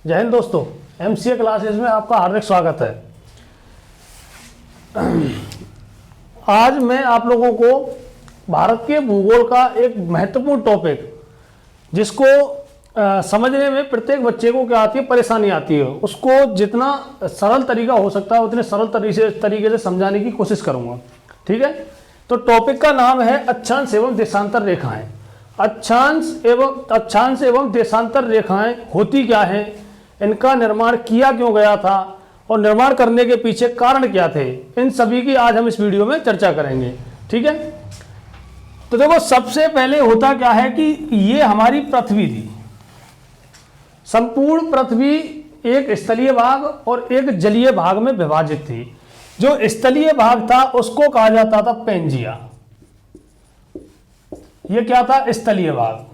जय हिंद दोस्तों, MCA classes में आपका हार्दिक स्वागत है। आज मैं आप लोगों को भारत के भूगोल का एक महत्वपूर्ण टॉपिक जिसको समझने में प्रत्येक बच्चे को क्या आती है, परेशानी आती है, उसको जितना सरल तरीका हो सकता है उतने सरल तरीके से समझाने की कोशिश करूंगा। ठीक है, तो टॉपिक का नाम है अक्षांश एवं देशांतर रेखाएं। अक्षांश एवं देशांतर रेखाएं होती क्या हैं, इनका निर्माण किया क्यों गया था और निर्माण करने के पीछे कारण क्या थे, इन सभी की आज हम इस वीडियो में चर्चा करेंगे। ठीक है, तो देखो सबसे पहले होता क्या है कि ये हमारी पृथ्वी थी। संपूर्ण पृथ्वी एक स्थलीय भाग और एक जलीय भाग में विभाजित थी। जो स्थलीय भाग था उसको कहा जाता था पेंजिया। ये क्या था, स्थलीय भाग।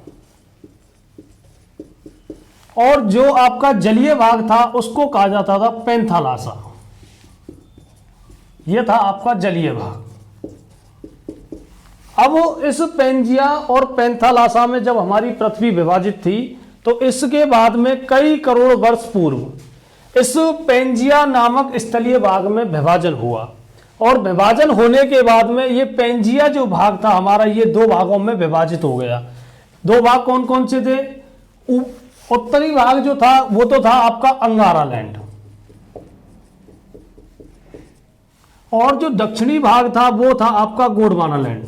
और जो आपका जलीय भाग था उसको कहा जाता था पेंथालासा। यह था आपका जलीय भाग। अब इस पेंजिया और पेंथालासा में जब हमारी पृथ्वी विभाजित थी तो इसके बाद में कई करोड़ वर्ष पूर्व इस पेंजिया नामक स्थलीय भाग में विभाजन हुआ। और विभाजन होने के बाद में ये पेंजिया जो भाग था हमारा, ये दो भागों में विभाजित हो गया। दो भाग कौन कौन से थे? उत्तरी भाग जो था वो तो था आपका अंगारा लैंड, और जो दक्षिणी भाग था वो था आपका गोंडवाना लैंड।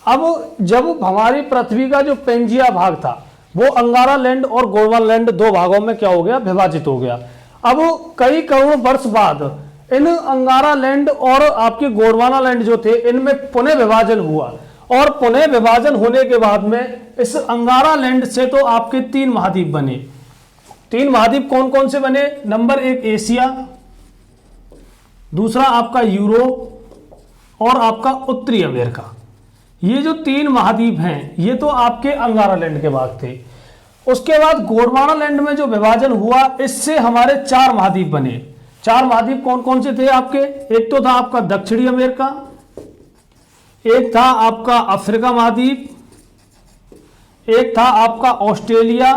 अब जब हमारी पृथ्वी का जो पेंजिया भाग था वो अंगारा लैंड और गोंडवाना लैंड दो भागों में क्या हो गया, विभाजित हो गया। अब कई करोड़ वर्ष बाद इन अंगारा लैंड और आपके गोंडवाना लैंड जो थे इनमें पुनः विभाजन हुआ। और पुनः विभाजन होने के बाद में इस अंगारा लैंड से तो आपके तीन महाद्वीप बने। तीन महाद्वीप कौन कौन से बने? नंबर एक एशिया, दूसरा आपका यूरोप और आपका उत्तरी अमेरिका। ये जो तीन महाद्वीप हैं ये तो आपके अंगारा लैंड के भाग थे। उसके बाद गोंडवाना लैंड में जो विभाजन हुआ इससे हमारे चार महाद्वीप बने। चार महाद्वीप कौन कौन से थे आपके? एक तो था आपका दक्षिणी अमेरिका, एक था आपका अफ्रीका महाद्वीप, एक था आपका ऑस्ट्रेलिया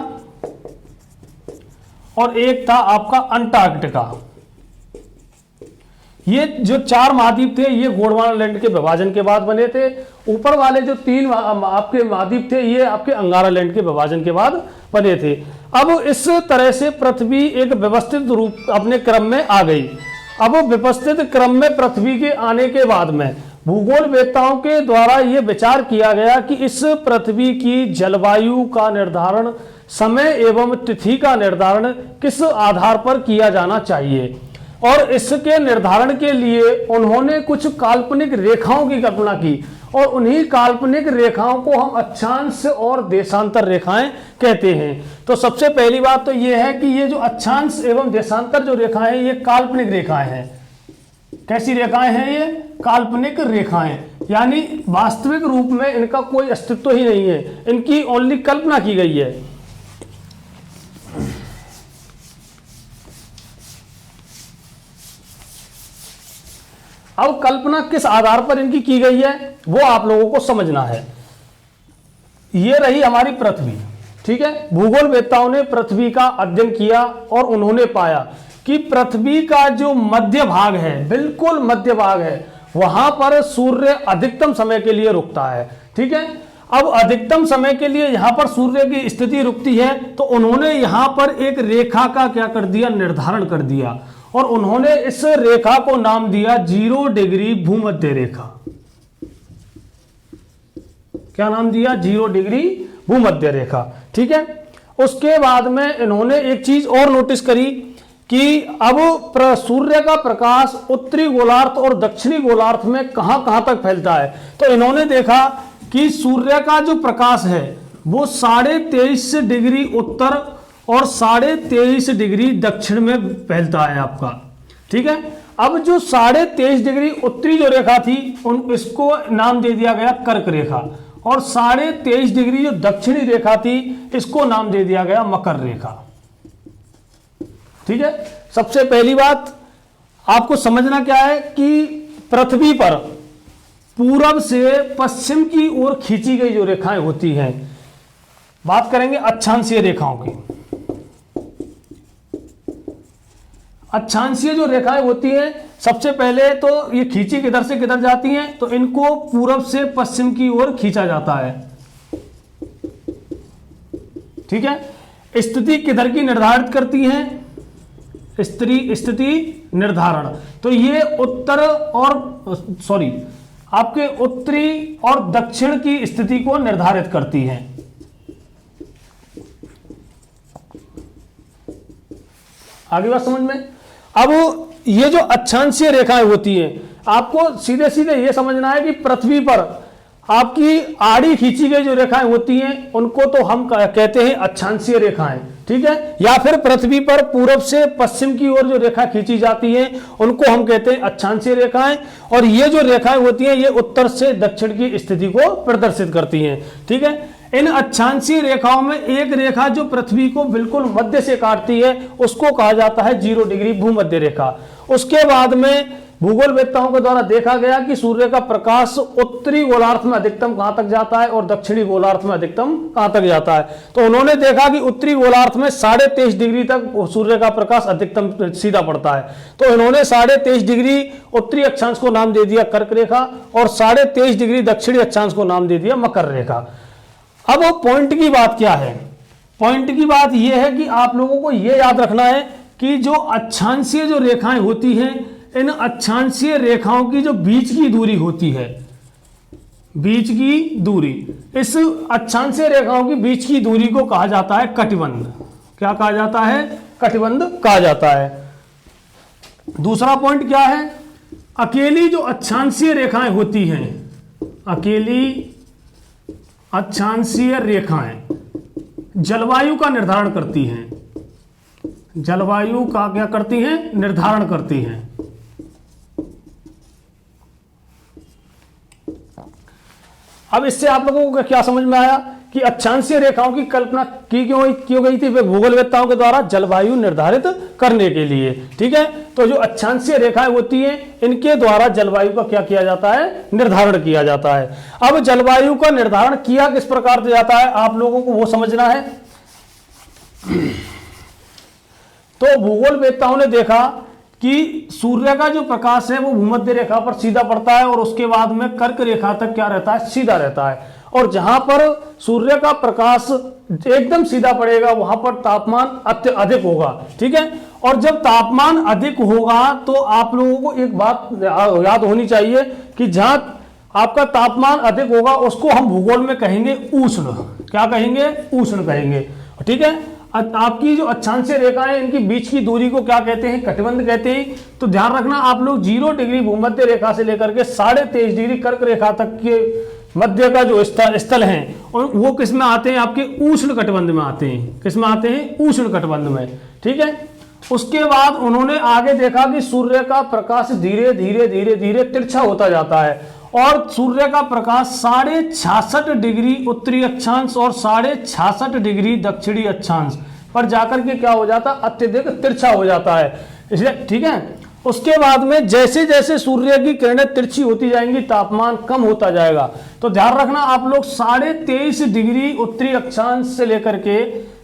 और एक था आपका अंटार्कटिका। ये जो चार महाद्वीप थे ये गोंडवाना लैंड के विभाजन के बाद बने थे। ऊपर वाले जो तीन आपके महाद्वीप थे ये आपके अंगारा लैंड के विभाजन के बाद बने थे। अब इस तरह से पृथ्वी एक व्यवस्थित रूप अपने क्रम में आ गई। अब व्यवस्थित क्रम में पृथ्वी के आने के बाद में भूगोलवेत्ताओं के द्वारा यह विचार किया गया कि इस पृथ्वी की जलवायु का निर्धारण, समय एवं तिथि का निर्धारण किस आधार पर किया जाना चाहिए। और इसके निर्धारण के लिए उन्होंने कुछ काल्पनिक रेखाओं की कल्पना की और उन्हीं काल्पनिक रेखाओं को हम अक्षांश और देशांतर रेखाएं कहते हैं। तो सबसे पहली बात तो यह है कि ये जो अक्षांश एवं देशांतर जो रेखाएं हैं ये काल्पनिक रेखाएं हैं। कैसी रेखाएं हैं ये? काल्पनिक रेखाएं, यानी वास्तविक रूप में इनका कोई अस्तित्व ही नहीं है, इनकी ओनली कल्पना की गई है। अब कल्पना किस आधार पर इनकी की गई है वो आप लोगों को समझना है। ये रही हमारी पृथ्वी। ठीक है, भूगोलवेत्ताओं ने पृथ्वी का अध्ययन किया और उन्होंने पाया कि पृथ्वी का जो मध्य भाग है, बिल्कुल मध्य भाग है, वहां पर सूर्य अधिकतम समय के लिए रुकता है। ठीक है, अब अधिकतम समय के लिए यहां पर सूर्य की स्थिति रुकती है तो उन्होंने यहां पर एक रेखा का क्या कर दिया, निर्धारण कर दिया। और उन्होंने इस रेखा को नाम दिया 0 डिग्री भूमध्य रेखा। क्या नाम दिया? 0 डिग्री भूमध्य रेखा। ठीक है, उसके बाद में इन्होंने एक चीज और नोटिस करी कि अब सूर्य का प्रकाश उत्तरी गोलार्ध और दक्षिणी गोलार्ध में कहां कहां तक फैलता है। तो इन्होंने देखा कि सूर्य का जो प्रकाश है वो 23.5 डिग्री उत्तर और 23.5 डिग्री दक्षिण में फैलता है आपका। ठीक है, अब जो 23.5 डिग्री उत्तरी जो रेखा थी इसको नाम दे दिया गया कर्क रेखा, और 23.5 डिग्री जो दक्षिणी रेखा थी इसको नाम दे दिया गया मकर रेखा। ठीक है, सबसे पहली बात आपको समझना क्या है कि पृथ्वी पर पूरब से पश्चिम की ओर खींची गई जो रेखाएं होती हैं बात करेंगे अक्षांशीय रेखाओं की। अक्षांशीय जो रेखाएं होती हैं, सबसे पहले तो ये खींची किधर से किधर जाती हैं, तो इनको पूरब से पश्चिम की ओर खींचा जाता है। ठीक है, स्थिति किधर की निर्धारित करती हैं, स्थिति निर्धारण, तो ये उत्तर और आपके उत्तरी और दक्षिण की स्थिति को निर्धारित करती हैं। आगे बात समझ में। अब ये जो अक्षांशीय रेखाएं होती हैं, आपको सीधे सीधे ये समझना है कि पृथ्वी पर आपकी आड़ी खींची गई जो रेखाएं होती हैं उनको तो हम कहते हैं अक्षांशीय रेखाएं। ठीक है, या फिर पृथ्वी पर पूरब से पश्चिम की ओर जो रेखा खींची जाती है उनको हम कहते हैं अक्षांशीय रेखाएं। और ये जो रेखाएं होती हैं ये उत्तर से दक्षिण की स्थिति को प्रदर्शित करती हैं। ठीक है, इन अक्षांशीय रेखाओं में एक रेखा जो पृथ्वी को बिल्कुल मध्य से काटती है उसको कहा जाता है 0 डिग्री भूमध्य रेखा। उसके बाद में भूगोलवेत्ताओं के द्वारा देखा गया कि सूर्य का प्रकाश उत्तरी गोलार्ध में अधिकतम कहां तक जाता है और दक्षिणी गोलार्ध में अधिकतम कहां तक जाता है। तो उन्होंने देखा कि उत्तरी गोलार्ध में 23.5 डिग्री तक सूर्य का प्रकाश अधिकतम सीधा पड़ता है। तो इन्होंने 23.5 डिग्री उत्तरी अक्षांश को नाम दे दिया कर्क रेखा और 23.5 डिग्री दक्षिणी अक्षांश को नाम दे दिया मकर रेखा। अब पॉइंट की बात क्या है, पॉइंट की बात यह है कि आप लोगों को यह याद रखना है कि जो अक्षांशीय जो रेखाएं होती हैं, इन अक्षांशीय रेखाओं की जो बीच की दूरी होती है, बीच की दूरी, इस अक्षांशीय रेखाओं की बीच की दूरी को कहा जाता है कटिबंध। क्या कहा जाता है, कटिबंध कहा जाता है। दूसरा पॉइंट क्या है, अकेली जो अक्षांशीय रेखाएं होती हैं, अकेली अक्षांशीय रेखाएं जलवायु का निर्धारण करती हैं, जलवायु का क्या करती हैं, निर्धारण करती हैं। अब इससे आप लोगों को क्या समझ में आया कि अक्षांशीय रेखाओं की कल्पना की क्यों गई थी भूगोलवेत्ताओं के द्वारा, जलवायु निर्धारित करने के लिए। ठीक है, तो जो अक्षांशीय रेखाएं होती हैं इनके द्वारा जलवायु का क्या किया जाता है, निर्धारण किया जाता है। अब जलवायु का निर्धारण किया किस प्रकार से जाता है आप लोगों को वो समझना है। तो भूगोलवेत्ताओं ने देखा कि सूर्य का जो प्रकाश है वो भूमध्य रेखा पर सीधा पड़ता है और उसके बाद में कर्क रेखा तक क्या रहता है, सीधा रहता है। और जहां पर सूर्य का प्रकाश एकदम सीधा पड़ेगा वहां पर तापमान अधिक होगा। ठीक है, और जब तापमान अधिक होगा तो आप लोगों को एक बात याद होनी चाहिए कि जहां आपका तापमान अधिक होगा उसको हम भूगोल में कहेंगे उष्ण। क्या कहेंगे, उष्ण कहेंगे। ठीक है, आपकी जो अक्षांशीय रेखाएं इनकी बीच की दूरी को क्या कहते हैं, कटिबंध कहते हैं। तो ध्यान रखना आप लोग 0 डिग्री भूमध्य रेखा से लेकर के 23.5 डिग्री कर्क रेखा तक के मध्य का जो स्थल है वो किस में आते हैं, आपके उष्ण कटिबंध में आते हैं। किस में आते हैं, उष्ण कटिबंध में। ठीक है, उसके बाद उन्होंने आगे देखा कि सूर्य का प्रकाश धीरे धीरे धीरे धीरे तिरछा होता जाता है और सूर्य का प्रकाश 66.5 डिग्री उत्तरी अक्षांश और 66.5 डिग्री दक्षिणी अक्षांश पर जाकर के क्या हो जाता, अत्यधिक तिरछा हो जाता है। इसलिए ठीक है, उसके बाद में जैसे जैसे सूर्य की किरणें तिरछी होती जाएंगी तापमान कम होता जाएगा। तो ध्यान रखना आप लोग 23.5 डिग्री उत्तरी अक्षांश से लेकर के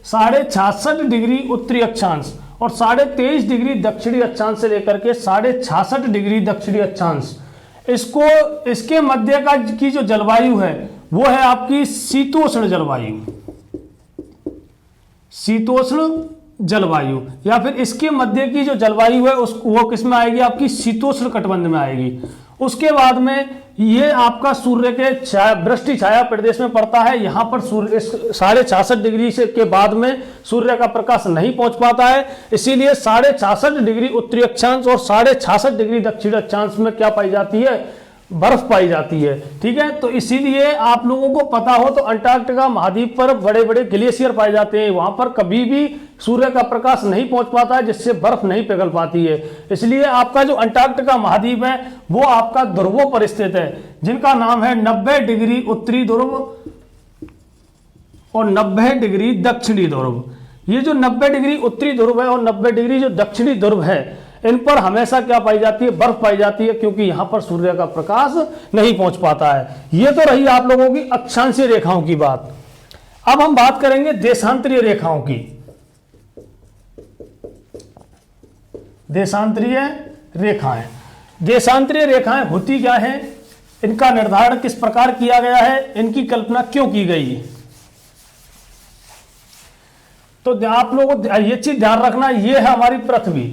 66.5 डिग्री उत्तरी अक्षांश और 23.5 डिग्री दक्षिणी अक्षांश से लेकर के 66.5 डिग्री दक्षिणी अक्षांश, इसको इसके मध्य का की जो जलवायु है वो है आपकी शीतोष्ण जलवायु, शीतोष्ण जलवायु। या फिर इसके मध्य की जो जलवायु है वो किस में आएगी, आपकी शीतोष्ण कटिबंध में आएगी। उसके बाद में ये आपका सूर्य के वृष्टि छाया प्रदेश में पड़ता है। यहाँ पर सूर्य 66.5 डिग्री से के बाद में सूर्य का प्रकाश नहीं पहुंच पाता है, इसीलिए 66.5 डिग्री उत्तरी अक्षांश और 66.5 डिग्री दक्षिणी अक्षांश में क्या पाई जाती है, बर्फ पाई जाती है। ठीक है, तो इसीलिए आप लोगों को पता हो तो अंटार्कटिका महाद्वीप पर बड़े बड़े ग्लेशियर पाए जाते हैं, वहां पर कभी भी सूर्य का प्रकाश नहीं पहुंच पाता है जिससे बर्फ नहीं पिघल पाती है। इसलिए आपका जो अंटार्कटिका महाद्वीप है वो आपका ध्रुवों पर स्थित है, जिनका नाम है 90 डिग्री उत्तरी ध्रुव और 90 डिग्री दक्षिणी ध्रुव। ये जो 90 डिग्री उत्तरी ध्रुव है और 90 डिग्री जो दक्षिणी ध्रुव है इन पर हमेशा क्या पाई जाती है, बर्फ पाई जाती है, क्योंकि यहां पर सूर्य का प्रकाश नहीं पहुंच पाता है। यह तो रही आप लोगों की अक्षांशीय रेखाओं की बात। अब हम बात करेंगे देशांतरीय रेखाओं की। देशांतरीय रेखाएं, देशांतरीय रेखाएं होती क्या है, इनका निर्धारण किस प्रकार किया गया है, इनकी कल्पना क्यों की गई। तो आप लोगों को ये चीज ध्यान रखना, ये है हमारी पृथ्वी।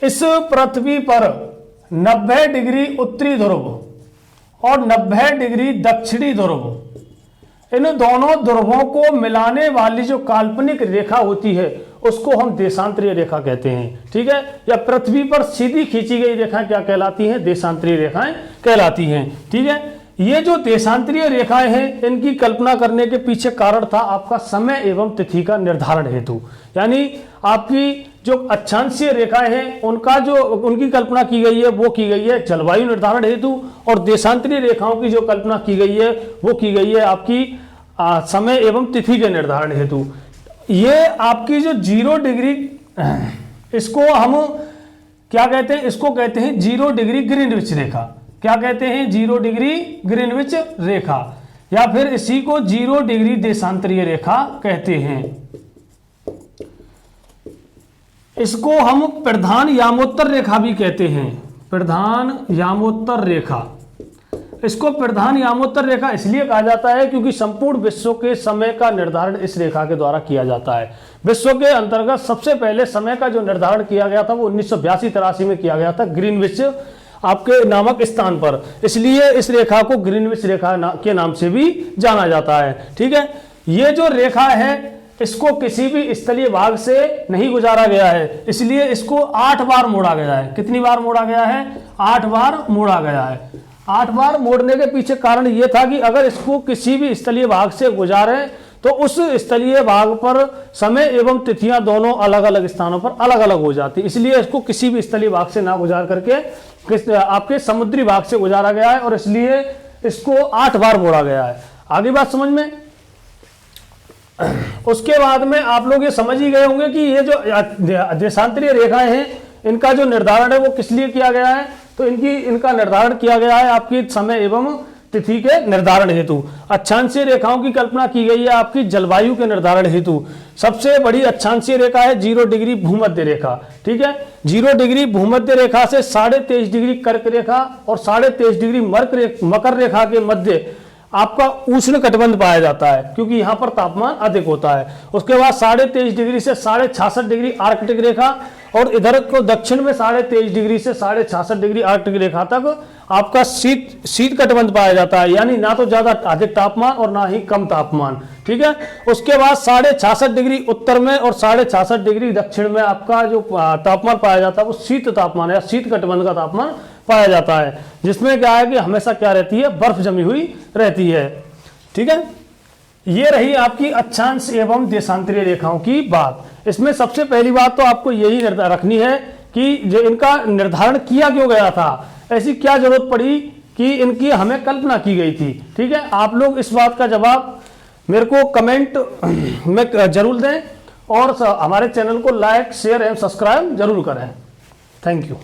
इस पृथ्वी पर 90 डिग्री उत्तरी ध्रुव और 90 डिग्री दक्षिणी ध्रुव, इन दोनों ध्रुवों को मिलाने वाली जो काल्पनिक रेखा होती है उसको हम देशांतरीय रेखा कहते हैं। ठीक है, या पृथ्वी पर सीधी खींची गई रेखाएं क्या कहलाती हैं, देशांतरीय रेखाएं कहलाती हैं। ठीक है, ये जो देशांतरीय रेखाएं हैं इनकी कल्पना करने के पीछे कारण था आपका समय एवं तिथि का निर्धारण हेतु। यानी आपकी जो अक्षांशीय रेखाएं हैं उनकी कल्पना की गई है, वो की गई है जलवायु निर्धारण हेतु, और देशांतरीय रेखाओं की जो कल्पना की गई है वो की गई है आपकी समय एवं तिथि के निर्धारण हेतु। ये आपकी जो 0 डिग्री, इसको हम क्या कहते हैं, इसको कहते हैं 0 डिग्री ग्रीनविच रेखा। क्या कहते हैं, 0 डिग्री ग्रीनविच रेखा, या फिर इसी को 0 डिग्री देशांतरीय रेखा कहते हैं। इसको हम प्रधान यामोत्तर रेखा भी कहते हैं, प्रधान यामोत्तर रेखा। इसको प्रधान यामोत्तर रेखा इसलिए कहा जाता है क्योंकि संपूर्ण विश्व के समय का निर्धारण इस रेखा के द्वारा किया जाता है। विश्व के अंतर्गत सबसे पहले समय का जो निर्धारण किया गया था वो 1982-83 में किया गया था ग्रीनविच आपके नामक स्थान पर, इसलिए इस रेखा को ग्रीनविच रेखा के नाम से भी जाना जाता है। ठीक है, ये जो रेखा है इसको किसी भी स्थलीय भाग से नहीं गुजारा गया है, इसलिए इसको 8 बार मोड़ा गया है। कितनी बार मोड़ा गया है, 8 बार मोड़ा गया है। 8 बार मोड़ने के पीछे कारण यह था कि अगर इसको किसी भी स्थलीय भाग से गुजारें तो उस स्थलीय भाग पर समय एवं तिथियां दोनों अलग अलग स्थानों पर अलग अलग हो जाती, इसलिए इसको किसी भी स्थलीय भाग से ना गुजार करके आपके समुद्री भाग से गुजारा गया है, और इसलिए इसको 8 बार मोड़ा गया है। आगे बात समझ में। उसके बाद में आप लोग ये समझ ही गए होंगे कि ये जो देशांतरीय रेखाएं हैं इनका जो निर्धारण है वो किस लिए किया गया है, तो इनका निर्धारण किया गया है आपकी समय एवं तिथि के निर्धारण हेतु। अक्षांशीय रेखाओं की कल्पना की गई है आपकी जलवायु के निर्धारण हेतु। सबसे बड़ी अक्षांशीय रेखा है 0 डिग्री भूमध्य रेखा। ठीक है, 0 डिग्री भूमध्य रेखा से 23.5 डिग्री कर्क रेखा और 23.5 डिग्री मकर रेखा के मध्य आपका उष्ण कटिबंध पाया जाता है, क्योंकि यहां पर तापमान अधिक होता है। उसके बाद 23.5 डिग्री से 66.5 डिग्री आर्कटिक रेखा, और इधर को दक्षिण में 23.5 डिग्री से 66.5 डिग्री आर्कटिक रेखा तक आपका शीत कटिबंध पाया जाता है, यानी ना तो ज्यादा अधिक तापमान और ना ही कम तापमान। ठीक है, उसके बाद 66.5 डिग्री उत्तर में और 66.5 डिग्री दक्षिण में आपका जो तापमान पाया जाता है वो शीत तापमान या शीत कटिबंध का तापमान पाया जाता है, जिसमें क्या है कि हमेशा क्या रहती है, बर्फ जमी हुई रहती है। ठीक है, ये रही आपकी अक्षांश एवं देशांतरीय रेखाओं की बात। इसमें सबसे पहली बात तो आपको यही रखनी है कि जो इनका निर्धारण किया क्यों गया था, ऐसी क्या जरूरत पड़ी कि इनकी हमें कल्पना की गई थी। ठीक है, आप लोग इस बात का जवाब मेरे को कमेंट में जरूर दें, और हमारे चैनल को लाइक शेयर एवं सब्सक्राइब जरूर करें। Thank you.